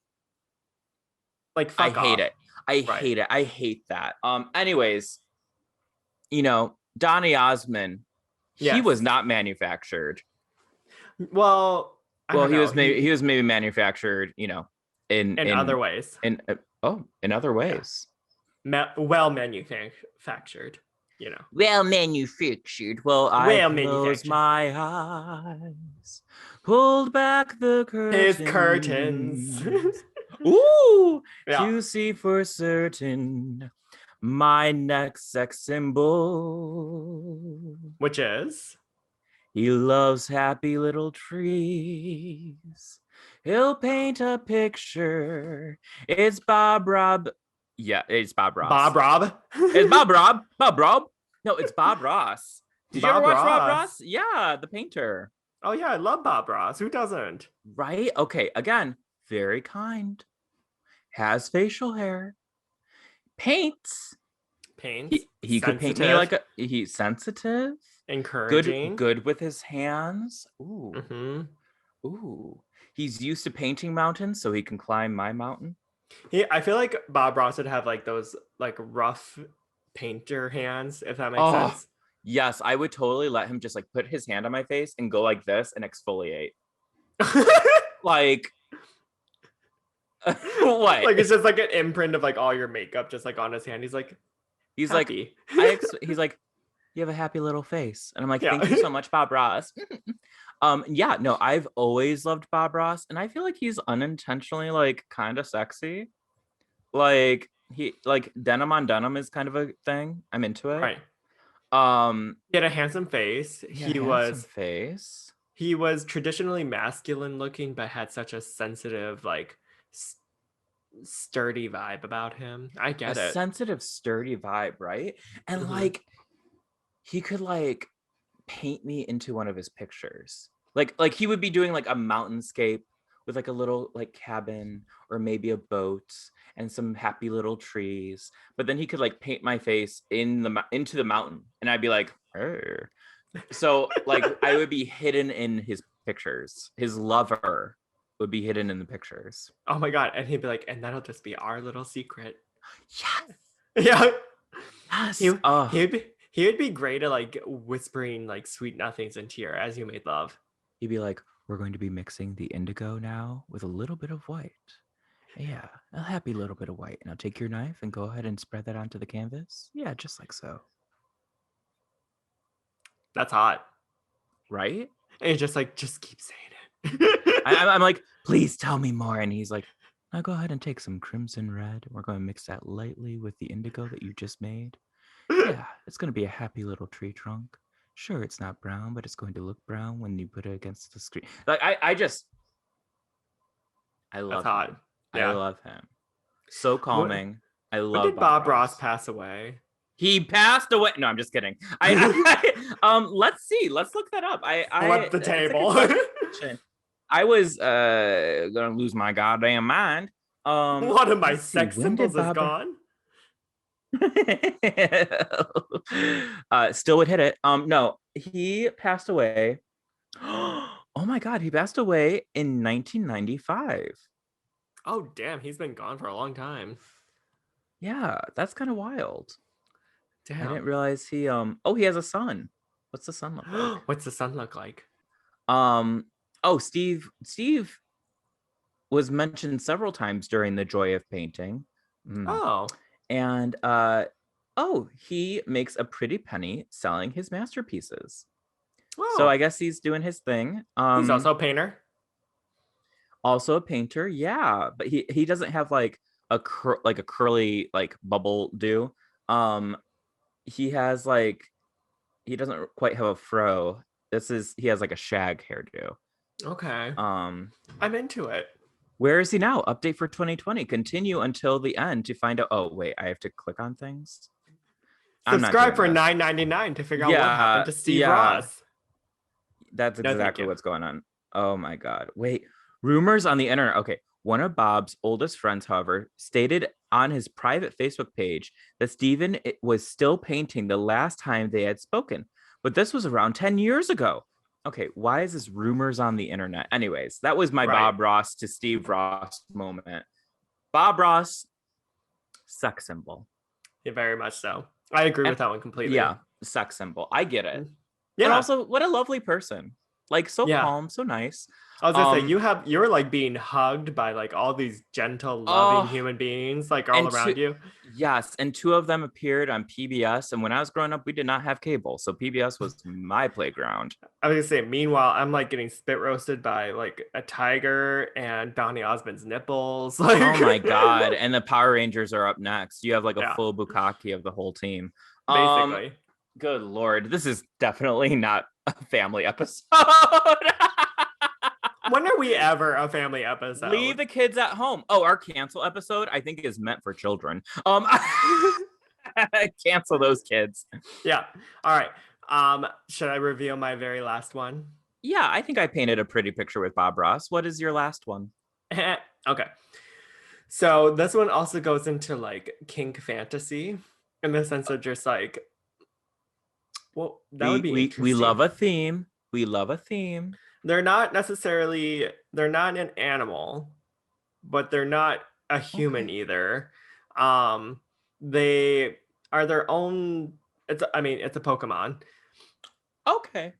Like I fuck hate off. it. I Right. hate it. I hate that. Anyways, Donny Osmond, he was Yes. not manufactured. Well, I Well, don't know. he was maybe manufactured, in In other ways. in in other Yeah. ways. Well manufactured, Well manufactured. Well, I Well closed manufactured. my eyes, pulled back the His curtains. curtains. Ooh, Yeah. to see for certain my next sex symbol. Which is He loves happy little trees. He'll paint a picture. It's Bob Rob. Yeah, it's Bob Bob Ross. Rob. It's Bob Rob. Bob Rob. No, it's Bob Ross. Did you ever Bob watch Bob Ross. Ross? Yeah, the painter. Oh yeah, I love Bob Ross. Who doesn't? Right? Okay, again, very kind. Has facial hair. Paints. Paints. He could paint me Sensitive. like he's sensitive. Encouraging. Good with his hands. Ooh. Mm-hmm. Ooh. He's used to painting mountains, so he can climb my mountain. I feel like Bob Ross would have like those like rough painter hands, if that makes Oh, sense. yes, I would totally let him just like put his hand on my face and go like this and exfoliate. Like what? Like it's just like an imprint of like all your makeup just like on his hand. He's like He's like happy. he's like, you have a happy little face. And I'm like, Yeah. thank you so much, Bob Ross. Yeah, no, I've always loved Bob Ross, and I feel like he's unintentionally like kind of sexy. Like he like denim on denim is kind of a thing. I'm into it. Right. Um, He had a handsome face. yeah, handsome face. He was traditionally masculine looking, but had such a sensitive, like sturdy vibe about him. I A get it. sensitive, sturdy vibe, right? And Mhm. like he could like paint me into one of his pictures. Like he would be doing like a mountainscape with like a little like cabin or maybe a boat and some happy little trees. But then he could like paint my face into the mountain, and I'd be like, "Err." So like I would be hidden in his pictures. His lover would be hidden in the pictures. Oh my god. And he'd be like, and that'll just be our little secret. Yes. Yeah. Yes. Oh, He would be great at like whispering like sweet nothings into your as you made love. he'd be like, we're going to be mixing the indigo now with a little bit of white. Yeah, a happy little bit of white. Now take your knife and go ahead and spread that onto the canvas. Yeah, just like so. That's hot. Right? And you're just like, just keep saying it. I'm like, please tell me more. And he's like, now go ahead and take some crimson red. We're going to mix that lightly with the indigo that you just made. Yeah, it's going to be a happy little tree trunk. Sure, it's not brown, but it's going to look brown when you put it against the screen. Like, I love That's hot. him. Yeah. I love him. So calming. I love When did Bob Ross pass away? He passed away. No, I'm just kidding. Let's see. Let's look that up. Flip the table. I was gonna lose my goddamn mind. One of my sex symbols is gone. Still would hit it. No, he passed away. Oh my God, he passed away in 1995. Oh, damn, he's been gone for a long time. Yeah, that's kind of wild. I didn't Damn. realize he he has a son. What's the son look like? What's the sun look like? Um oh, Steve was mentioned several times during the joy of painting. Mm. Oh. And he makes a pretty penny selling his masterpieces. So Oh. I guess he's doing his thing. He's also a painter. Also a painter, yeah, but he doesn't have like like a curly like bubble do. Um, he has like he doesn't quite have a fro. He has like a shag hairdo. Okay. Um, I'm into it. where is he now? Update for 2020. Continue until the end to find out. Oh wait, I have to click on things. I'm not Subscribe doing for this. $9.99 to figure out what happened Yeah, to Steve yeah, Ross. that's No, thank exactly you. what's going on. Oh my God. Wait, rumors on the internet. Okay. One of Bob's oldest friends, however, stated on his private Facebook page that Stephen was still painting the last time they had spoken, but this was around 10 years ago. Okay, why is this rumors on the internet? Anyways, that was my Right. Bob Ross to Steve Ross moment. Bob Ross, sex symbol. Yeah, very much so. I agree And with that one completely. yeah, sex symbol. I get it. And Yeah. also, what a lovely person. Like, so Yeah. calm, so nice. I was gonna say Um, you're like being hugged by like all these gentle, loving oh, human beings like all and two, around you. yes, and two of them appeared on PBS. And when I was growing up, we did not have cable, so PBS was my playground. I was gonna say, meanwhile, I'm like getting spit roasted by like a tiger and Donny Osmond's nipples. Oh Like, my God! And the Power Rangers are up next. You have like a yeah, full bukkake of the whole team. Um, basically. good Lord, this is definitely not a family episode. When are we ever a family Leave episode? the kids at home. Oh, our cancel episode, I think, is meant for children. Cancel those kids. Yeah. All right. Should I reveal my very last one? Yeah, I think I painted a pretty picture with Bob Ross. What is your last one? Okay. So this one also goes into like kink fantasy in the sense of just like, well, that would be We love interesting. a theme. We love a theme. They're not an animal, but they're not a human Okay. either. Um, they are their own. I mean, it's a Pokemon. Okay.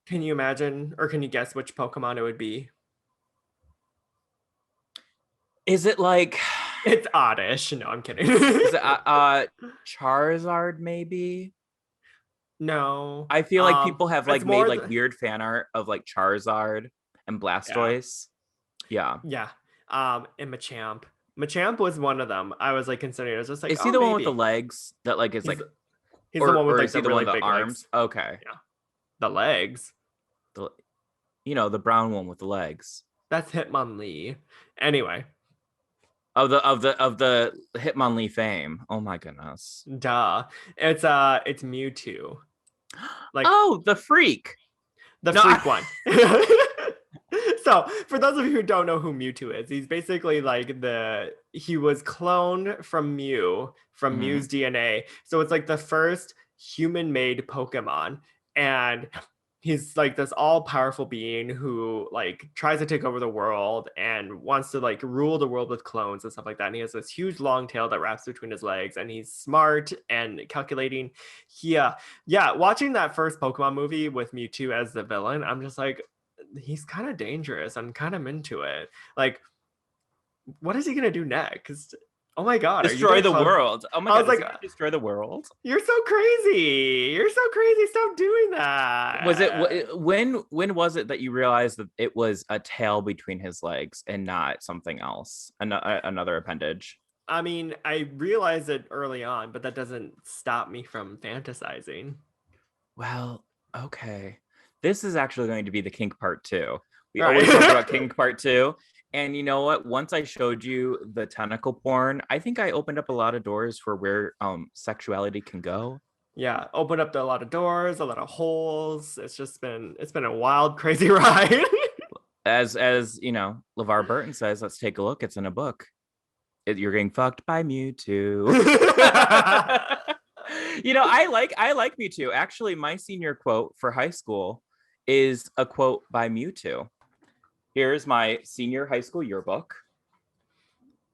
Can you imagine, or can you guess which Pokemon it would be? Is it like It's oddish. No, I'm kidding. is it Charizard maybe? No. I feel like people have It's like made more like weird fan art of like Charizard and yeah, Blastoise. Yeah. yeah. And Machamp. Machamp was one of them. I was like considering. I was just like, Is he oh, the one with the maybe. legs that like is He's like he's the one with or like is he the the one really with the big legs. arms? Okay. Yeah, the legs. The, the brown one with the legs. That's Hitmonlee. Anyway, Of the Hitmonlee fame. Oh my goodness. duh. It's Mewtwo. Like Oh, the freak. the No, freak one. So, for those of you who don't know who Mewtwo is, he's basically like he was cloned from Mhm. Mew's DNA. So it's like the first human-made Pokemon. And he's like this all-powerful being who like tries to take over the world and wants to like rule the world with clones and stuff like that. And he has this huge long tail that wraps between his legs, and he's smart and calculating. Yeah, watching that first Pokemon movie with Mewtwo as the villain, I'm just like, he's kind of dangerous. I'm kind of into it. Like, what is he gonna do next? Oh my god, are you Destroy gonna the clone? world. Oh my I god, was is like, he gonna destroy the world? you're so crazy. You're so crazy. Stop doing Was it that. when was it that you realized that it was a tail between his legs and not something else, another appendage? I mean, I realized it early on, but that doesn't stop me from fantasizing. Well, okay. This is actually going to be the kink part two. We Right. always talk about kink part two. And you know what? Once I showed you the tentacle porn, I think I opened up a lot of doors for where sexuality can go. Yeah, opened up a lot of doors, a lot of holes. It's been a wild, crazy ride. As LeVar Burton says, let's take a look. It's in a book. You're getting fucked by Mewtwo. I like Mewtwo. Actually, my senior quote for high school is a quote by Mewtwo. Here's my senior high school yearbook.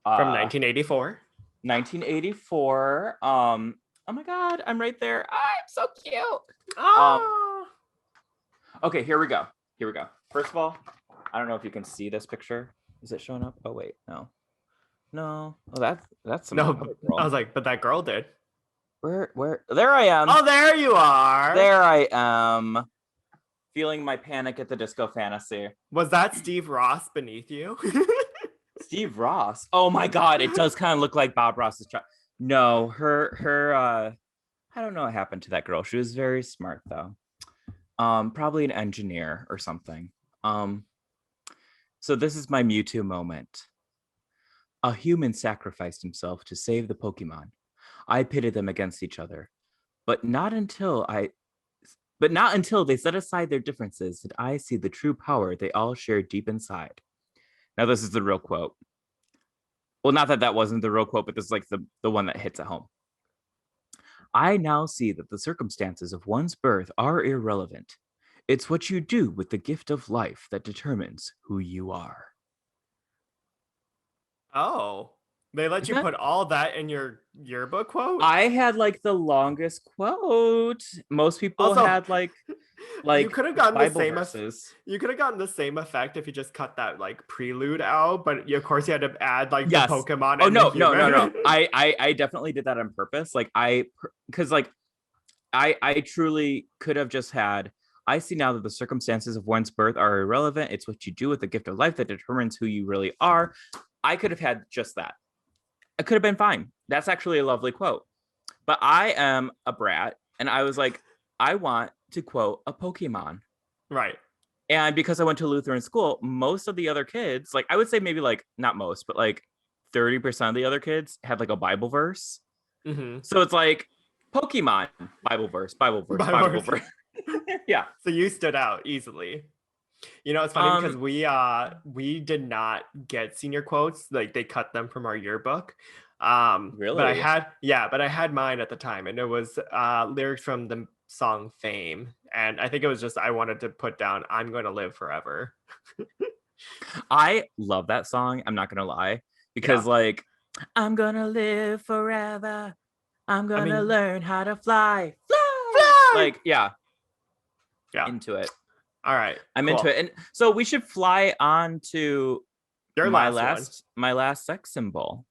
From 1984. 1984. Oh my God, I'm right there. I'm so cute. Okay, here we go. First of all, I don't know if you can see this picture. Is it showing up? Oh wait, no. Oh, that's some No, girl. I was like, but that girl did. Where? There I am. Oh, there you are. There I am. Feeling my Panic at the Disco fantasy. Was that Steve Ross beneath you? Steve Ross. Oh my God, it does kind of look like Bob Ross's child. No, her I don't know what happened to that girl. She was very smart though. Probably an engineer or something. So this is my Mewtwo moment. A human sacrificed himself to save the Pokemon. I pitted them against each other, but not until they set aside their differences did I see the true power they all shared deep inside. Now this is the real quote. Well, not that wasn't the real quote, but this is like the one that hits at home. I now see that the circumstances of one's birth are irrelevant. It's what you do with the gift of life that determines who you are. Oh, they let you put all that in your yearbook quote? I had like the longest quote. Most people also had like you could have gotten Bible the same verses. You could have gotten the same effect if you just cut that like prelude out, but of course you had to add like the Pokemon. Oh no. I definitely did that on purpose. Like because I truly could have just had. I see now that the circumstances of one's birth are irrelevant. It's what you do with the gift of life that determines who you really are. I could have had just that. I could have been fine. That's actually a lovely quote. But I am a brat, and I was like, I want to quote a Pokemon. Right. And because I went to Lutheran school, most of the other kids, like I would say maybe like not most, but like 30% of the other kids had like a Bible verse. Mm-hmm. So it's like Pokemon, Bible verse. Yeah. So you stood out easily. You know, it's funny because we did not get senior quotes. Like they cut them from our yearbook. Really? But I had mine at the time, and it was lyrics from the song Fame. And I think it was just I wanted to put down I'm going to live forever. I love that song. I'm not gonna lie. Because like I'm gonna live forever. I'm gonna learn how to fly. Fly! Like, yeah. Into it. All right. I'm into it. And so we should fly on to your my last sex symbol.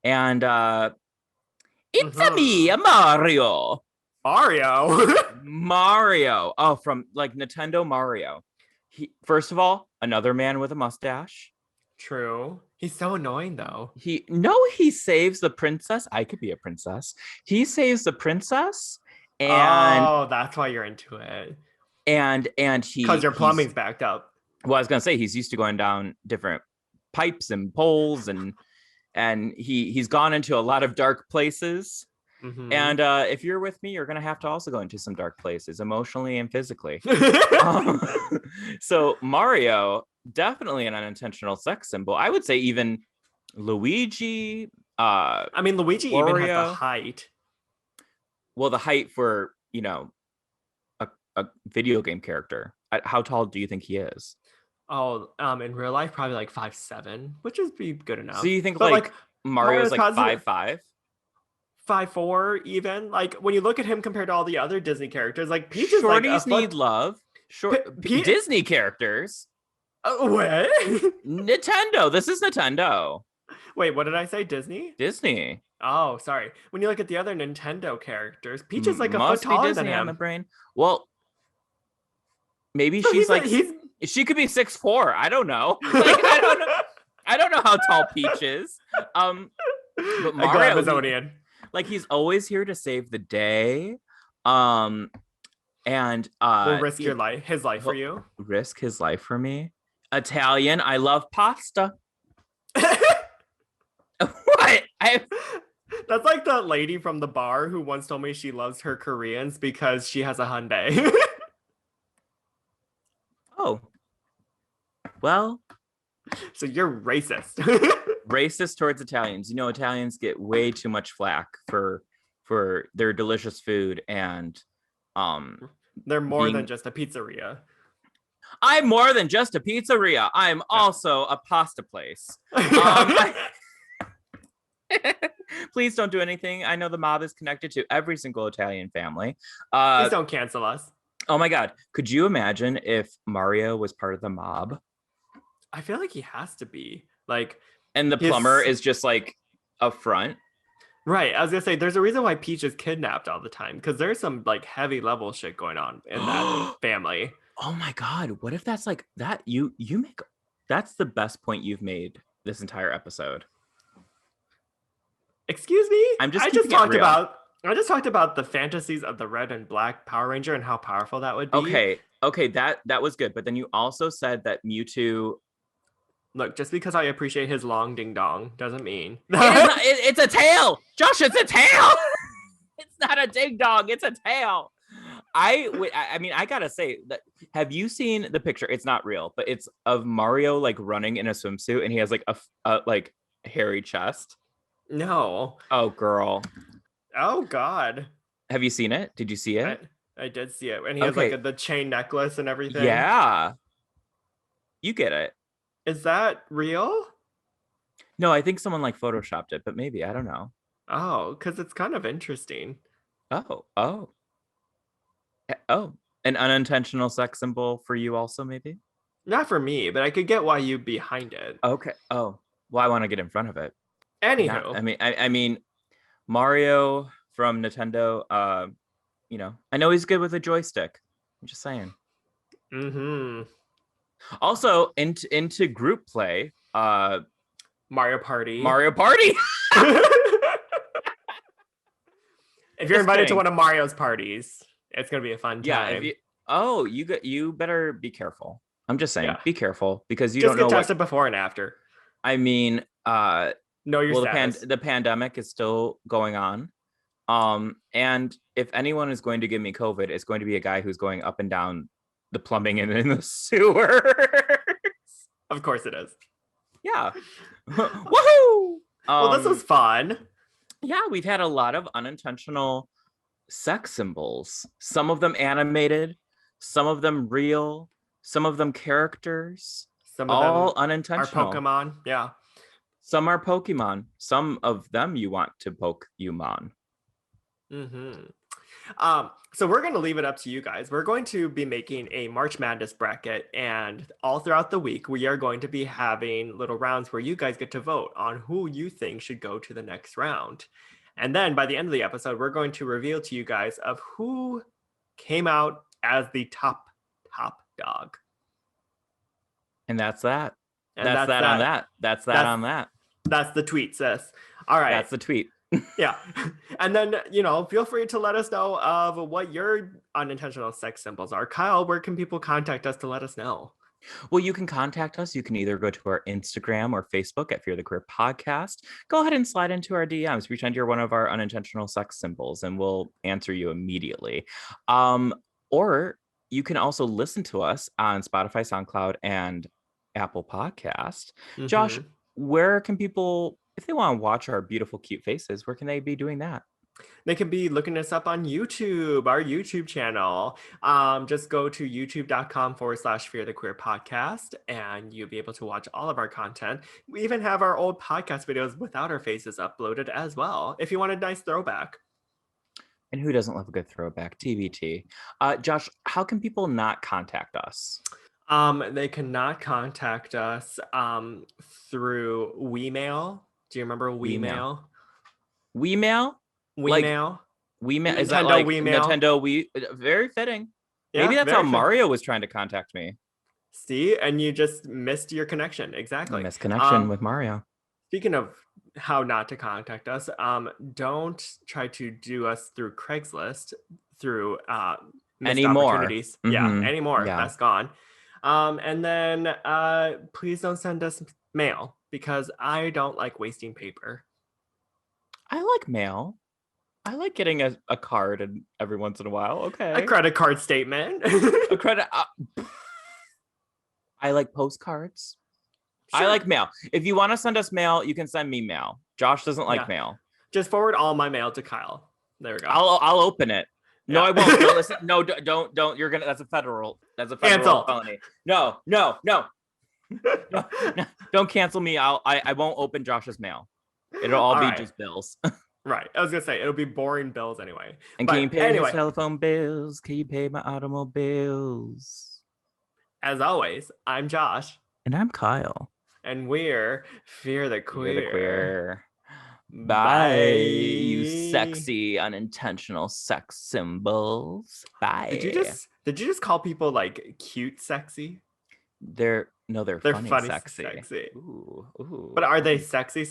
And it's a me, a Mario. Mario. Oh, from like Nintendo Mario. First of all, another man with a mustache. True. He's so annoying though. He saves the princess. I could be a princess. He saves the princess. And that's why you're into it. And he, because your plumbing's backed up. Well, I was gonna say he's used to going down different pipes and poles, and he's gone into a lot of dark places. Mm-hmm. And if you're with me, you're gonna have to also go into some dark places, emotionally and physically. So Mario, definitely an unintentional sex symbol. I would say even Luigi. Luigi Wario, even has the height. Well, the height for a video game character. How tall do you think he is? In real life, probably like 5'7", which is be good enough. So you think like Mario's like 5'5"? 5'4", even. Like when you look at him compared to all the other Disney characters, like Peach is Shorties need love. Disney characters. What? Nintendo. This is Nintendo. Wait, what did I say? Disney? Oh, sorry. When you look at the other Nintendo characters, Peach is like a foot taller than him. On the brain. Well, maybe she's like she could be 6'4". I don't know. Like, I don't know how tall Peach is. But Mario, like he's always here to save the day. And will risk his life for you. Risk his life for me. Italian. I love pasta. What? That's like the lady from the bar who once told me she loves her Koreans because she has a Hyundai. Oh. Well. So you're racist. Racist towards Italians. You know, Italians get way too much flack for their delicious food and They're more than being just a pizzeria. I'm more than just a pizzeria. I'm also a pasta place. Please don't do anything. I know the mob is connected to every single Italian family. Please don't cancel us. Oh my God. Could you imagine if Mario was part of the mob? I feel like he has to be. Like, and the plumber is just like up front. Right. I was gonna say there's a reason why Peach is kidnapped all the time, because there's some like heavy level shit going on in that family. Oh my God. What if that's like that? You make that's the best point you've made this entire episode. Excuse me? I just talked about the fantasies of the red and black Power Ranger and how powerful that would be. Okay, that was good. But then you also said that Mewtwo. Look, just because I appreciate his long ding dong doesn't mean it's a tail. Josh, it's a tail. It's not a ding dong. It's a tail. I mean, I gotta say that. Have you seen the picture? It's not real, but it's of Mario like running in a swimsuit, and he has like a like hairy chest. No. Oh, girl. Oh, God. Have you seen it? Did you see it? I did see it. And he has like the chain necklace and everything. Yeah. You get it. Is that real? No, I think someone like photoshopped it, but maybe. I don't know. Oh, because it's kind of interesting. Oh. An unintentional sex symbol for you also, maybe? Not for me, but I could get why you behind it. Okay. Oh, well, I want to get in front of it. Anywho. I mean, Mario from Nintendo, you know, I know he's good with a joystick. I'm just saying. Mm-hmm. Also, into group play, Mario Party. If you're invited to one of Mario's parties, it's gonna be a fun time. You better be careful. I'm just saying, be careful, because you just don't know get tested before and after. I mean, know your status. The pandemic is still going on. And if anyone is going to give me COVID, it's going to be a guy who's going up and down the plumbing and in the sewers. Of course it is. Yeah. Woohoo! Well, this was fun. Yeah, we've had a lot of unintentional sex symbols. Some of them animated, some of them real, some of them characters. Some of all them unintentional. Are Pokemon, yeah. Some are Pokemon. Some of them you want to poke you on. Mm-hmm. So we're going to leave it up to you guys. We're going to be making a March Madness bracket, and all throughout the week, we are going to be having little rounds where you guys get to vote on who you think should go to the next round. And then by the end of the episode, we're going to reveal to you guys of who came out as the top dog. And that's that. And that's that on that. That's that on that. That's the tweet, sis. All right. That's the tweet. Yeah. And then, feel free to let us know of what your unintentional sex symbols are. Kyle, where can people contact us to let us know? Well, you can contact us. You can either go to our Instagram or Facebook at Fear the Queer Podcast. Go ahead and slide into our DMs. Pretend you're one of our unintentional sex symbols, and we'll answer you immediately. Or you can also listen to us on Spotify, SoundCloud, and Apple Podcast. Mm-hmm. Josh, where can people, if they want to watch our beautiful, cute faces, where can they be doing that? They can be looking us up on YouTube, our YouTube channel. Just go to youtube.com/Fear the Queer Podcast, and you'll be able to watch all of our content. We even have our old podcast videos without our faces uploaded as well, if you want a nice throwback. And who doesn't love a good throwback? TBT. Josh, how can people not contact us? They cannot contact us through WeMail. Do you remember WeMail? WeMail? WeMail? WeMail? Is that like WeMail? Nintendo Wii? Very fitting. Yeah, maybe that's how Mario was trying to contact me. See? And you just missed your connection. Exactly. Missed connection with Mario. Speaking of how not to contact us, don't try to do us through Craigslist, through missed opportunities. Mm-hmm. Yeah, anymore. Yeah. That's gone. And then please don't send us mail, because I don't like wasting paper. I like mail. I like getting a card every once in a while. Okay. A credit card statement. A credit. I like postcards. Sure. I like mail. If you want to send us mail, you can send me mail. Josh doesn't like mail. Just forward all my mail to Kyle. There we go. I'll open it. No, Yeah. I won't. Don't listen. No, don't. You're gonna. That's a federal Cancel. felony. No. No, don't cancel me. I won't open Josh's mail. It'll all be right. just bills. Right. I was gonna say it'll be boring bills anyway. And But can you pay his anyway, telephone bills? Can you pay my automobiles? as always, I'm Josh, And I'm Kyle. and we're Fear the Queer. You're the queer. Bye. Bye, you sexy unintentional sex symbols. Bye. Did you just call people like cute sexy? They're funny sexy. Ooh. But are they sexy?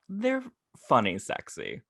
They're funny sexy.